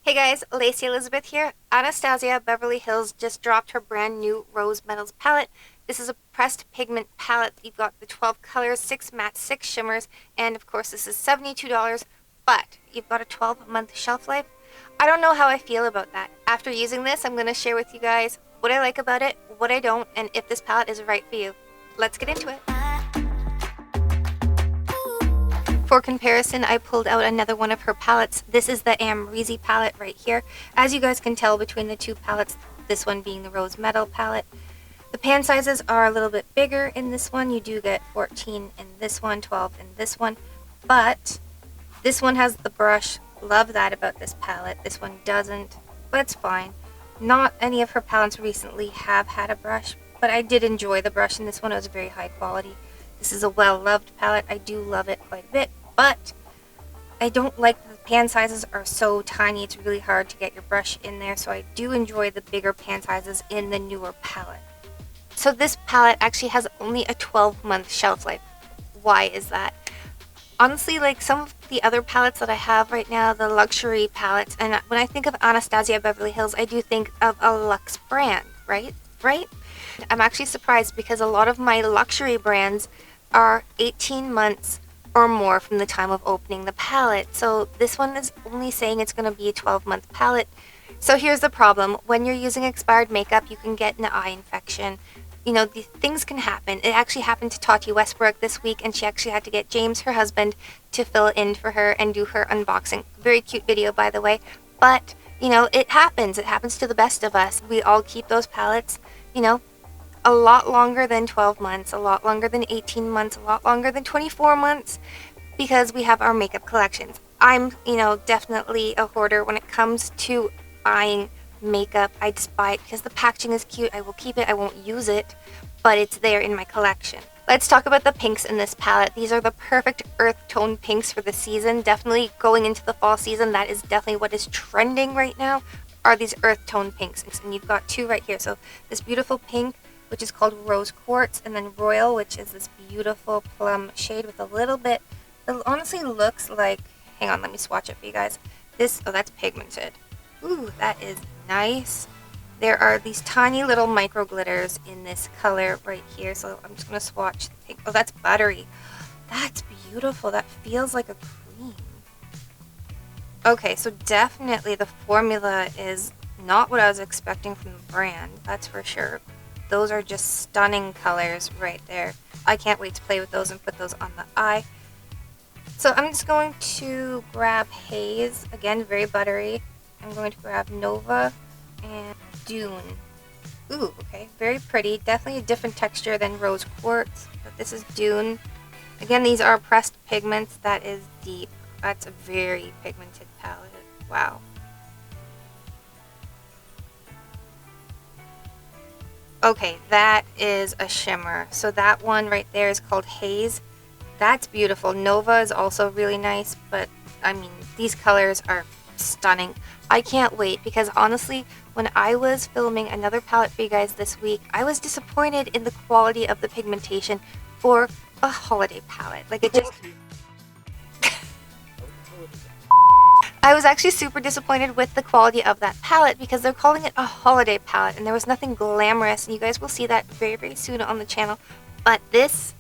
Hey guys, Lacey Elizabeth here. Anastasia Beverly Hills just dropped her brand new Rose Metals palette. This is a pressed pigment palette. You've got the 12 colors, 6 matte, 6 shimmers, and of course this is $72, but you've got a 12-month shelf life. I don't know how I feel about that. After using this, I'm going to share with you guys what I like about it, what I don't, and if this palette is right for you. Let's get into it. For comparison, I pulled out another one of her palettes. This is the Amrezy palette right here. As you guys can tell between the two palettes, this one being the Rose Metal palette. The pan sizes are a little bit bigger in this one. You do get 14 in this one, 12 in this one. But this one has the brush. Love that about this palette. This one doesn't, but it's fine. Not any of her palettes recently have had a brush, but I did enjoy the brush in this one. It was very high quality. This is a well-loved palette. I do love it quite a bit, but I don't like the pan sizes are so tiny. It's really hard to get your brush in there, so I do enjoy the bigger pan sizes in the newer palette. So this palette actually has only a 12-month shelf life. Why is that? Honestly, like some of the other palettes that I have right now, the luxury palettes, and when I think of Anastasia Beverly Hills, I do think of a luxe brand, right? I'm actually surprised because a lot of my luxury brands are 18 months or more from the time of opening the palette. So this one is only saying it's going to be a 12-month palette. So here's the problem. When you're using expired makeup, you can get an eye infection. You know, these things can happen. It actually happened to Tati Westbrook this week, and she actually had to get James, her husband, to fill in for her and do her unboxing. Very cute video, by the way. But, you know, it happens. It happens to the best of us. We all keep those palettes, you know, a lot longer than 12 months, a lot longer than 18 months, a lot longer than 24 months, because we have our makeup collections. I'm, you know, definitely a hoarder when it comes to buying makeup. I just buy it because the packaging is cute. I will keep it. I won't use it, but it's there in my collection. Let's talk about the pinks in this palette. These are the perfect earth tone pinks for the season. Definitely going into the fall season, that is definitely what is trending right now, are these earth tone pinks. And you've got two right here. So this beautiful pink, which is called Rose Quartz, and then Royal, which is this beautiful plum shade with a little bit, it honestly looks like, hang on, let me swatch it for you guys. This, oh, that's pigmented. Ooh, that is nice. There are these tiny little micro glitters in this color right here, so I'm just going to swatch the pink. Oh, that's buttery. That's beautiful. That feels like a cream. Okay, so definitely the formula is not what I was expecting from the brand, that's for sure. Those are just stunning colors right there. I can't wait to play with those and put those on the eye. So I'm just going to grab Haze, again, very buttery. I'm going to grab Nova and Dune. Ooh, okay, very pretty. Definitely a different texture than Rose Quartz, but this is Dune. Again, these are pressed pigments. That is deep. That's a very pigmented palette. Wow. Okay, that is a shimmer. So that one right there is called Haze. That's beautiful. Nova is also really nice, but I mean, these colors are stunning. I can't wait because honestly, when I was filming another palette for you guys this week, I was disappointed in the quality of the pigmentation for a holiday palette. Like it just... I was actually super disappointed with the quality of that palette because they're calling it a holiday palette and there was nothing glamorous, and you guys will see that very, very soon on the channel. But this,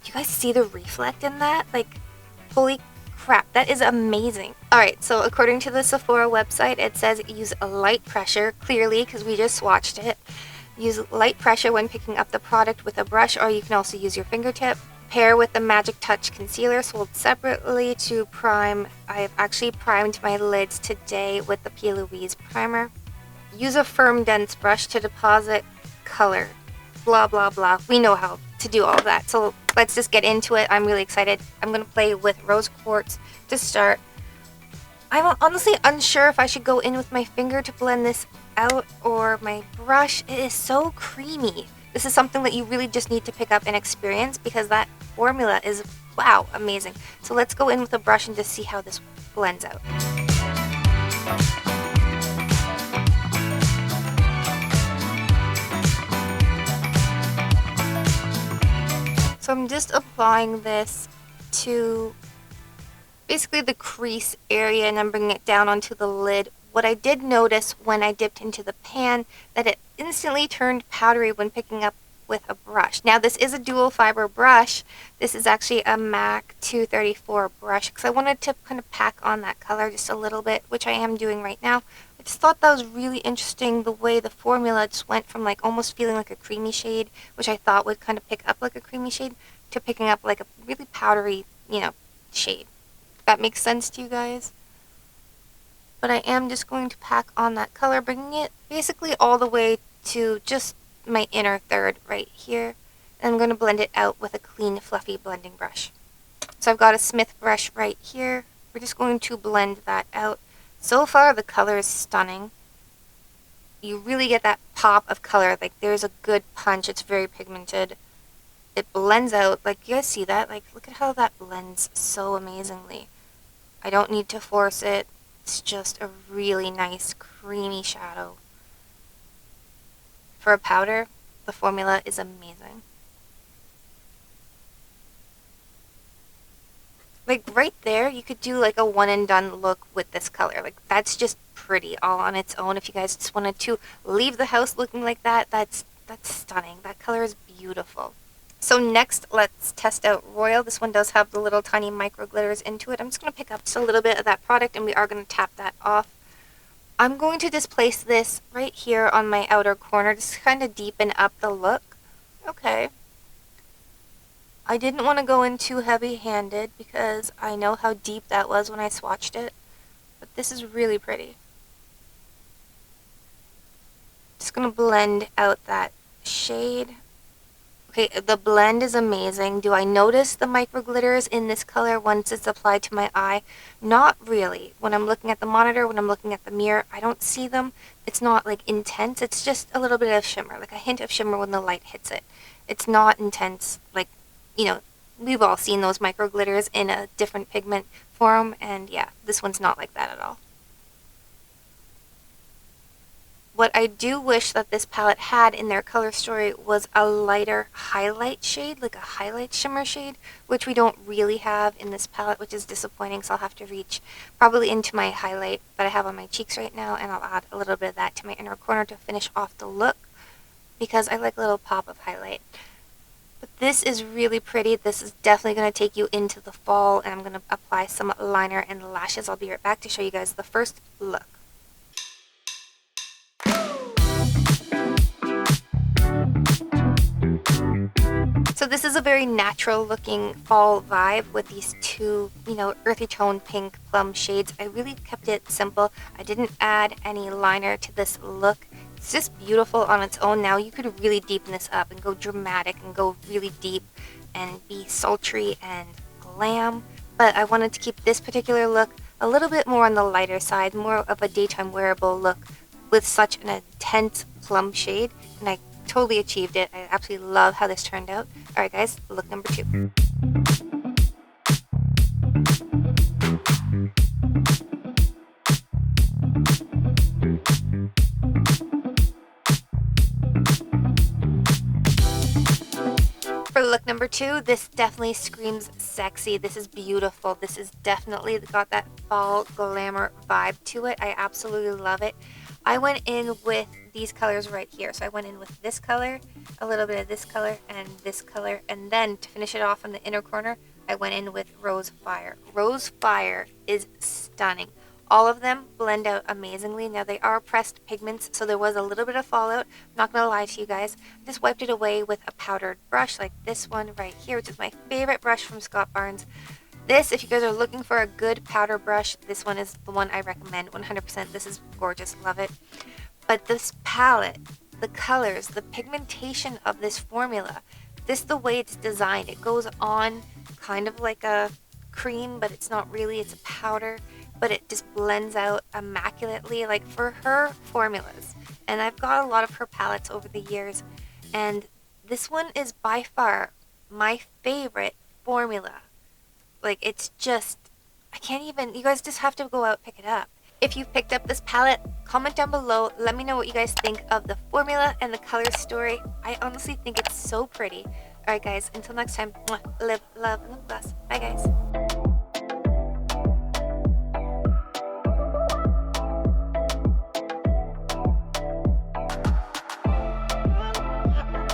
do you guys see the reflect in that? Like, holy crap, that is amazing. Alright, so according to the Sephora website, it says use a light pressure, clearly, because we just swatched it. Use light pressure when picking up the product with a brush, or you can also use your fingertip. Pair with the Magic Touch Concealer sold separately to prime. I've actually primed my lids today with the P. Louise primer. Use a firm, dense brush to deposit color. Blah, blah, blah. We know how to do all that. So let's just get into it. I'm really excited. I'm going to play with Rose Quartz to start. I'm honestly unsure if I should go in with my finger to blend this out or my brush. It is so creamy. This is something that you really just need to pick up and experience because that formula is, wow, amazing. So let's go in with a brush and just see how this blends out. So I'm just applying this to basically the crease area, and I'm bringing it down onto the lid What I did notice when I dipped into the pan, that it instantly turned powdery when picking up with a brush. Now this is a dual fiber brush. This is actually a MAC 234 brush because I wanted to kind of pack on that color just a little bit, which I am doing right now. I just thought that was really interesting, the way the formula just went from like almost feeling like a creamy shade, which I thought would kind of pick up like a creamy shade, to picking up like a really powdery, shade. That makes sense to you guys? But I am just going to pack on that color, bringing it basically all the way to just my inner third right here. And I'm going to blend it out with a clean, fluffy blending brush. So I've got a Smith brush right here. We're just going to blend that out. So far, the color is stunning. You really get that pop of color. Like, there's a good punch. It's very pigmented. It blends out. Like, you guys see that? Like, look at how that blends so amazingly. I don't need to force it. It's just a really nice, creamy shadow. For a powder, the formula is amazing. Like, right there, you could do like a one and done look with this color. Like, that's just pretty all on its own. If you guys just wanted to leave the house looking like that, that's stunning. That color is beautiful. So next, let's test out Royal. This one does have the little tiny micro glitters into it. I'm just going to pick up just a little bit of that product, and we are going to tap that off. I'm going to just place this right here on my outer corner, just kind of deepen up the look. Okay. I didn't want to go in too heavy-handed because I know how deep that was when I swatched it. But this is really pretty. Just going to blend out that shade. Okay, the blend is amazing. Do I notice the micro glitters in this color once it's applied to my eye? Not really. When I'm looking at the monitor, when I'm looking at the mirror, I don't see them. It's not like intense. It's just a little bit of shimmer, like a hint of shimmer when the light hits it. It's not intense. Like, we've all seen those micro glitters in a different pigment form, and yeah, this one's not like that at all. What I do wish that this palette had in their color story was a lighter highlight shade, like a highlight shimmer shade, which we don't really have in this palette, which is disappointing, so I'll have to reach probably into my highlight that I have on my cheeks right now, and I'll add a little bit of that to my inner corner to finish off the look, because I like a little pop of highlight. But this is really pretty. This is definitely going to take you into the fall, and I'm going to apply some liner and lashes. I'll be right back to show you guys the first look. So this is a very natural looking fall vibe with these two, earthy tone pink plum shades. I really kept it simple. I didn't add any liner to this look. It's just beautiful on its own. Now you could really deepen this up and go dramatic and go really deep and be sultry and glam. But I wanted to keep this particular look a little bit more on the lighter side, more of a daytime wearable look with such an intense plum shade. And I totally achieved it. I absolutely love how this turned out. Alright guys, look number 2. For look number 2, this definitely screams sexy. This is beautiful. This is definitely got that fall glamour vibe to it. I absolutely love it. I went in with these colors right here. So I went in with this color, a little bit of this color, and then to finish it off on the inner corner, I went in with Rose Fire. Rose Fire is stunning. All of them blend out amazingly. Now they are pressed pigments, so there was a little bit of fallout. I'm not going to lie to you guys. I just wiped it away with a powdered brush like this one right here, which is my favorite brush from Scott Barnes. This, if you guys are looking for a good powder brush, this one is the one I recommend 100%. This is gorgeous. Love it. But this palette, the colors, the pigmentation of this formula, the way it's designed, it goes on kind of like a cream, but it's not really. It's a powder, but it just blends out immaculately, like for her formulas. And I've got a lot of her palettes over the years, and this one is by far my favorite formula. Like, it's just, I can't even, you guys just have to go out and pick it up. If you've picked up this palette, comment down below. Let me know what you guys think of the formula and the color story. I honestly think it's so pretty. Alright guys, until next time, live, love, and lip gloss. Bye guys.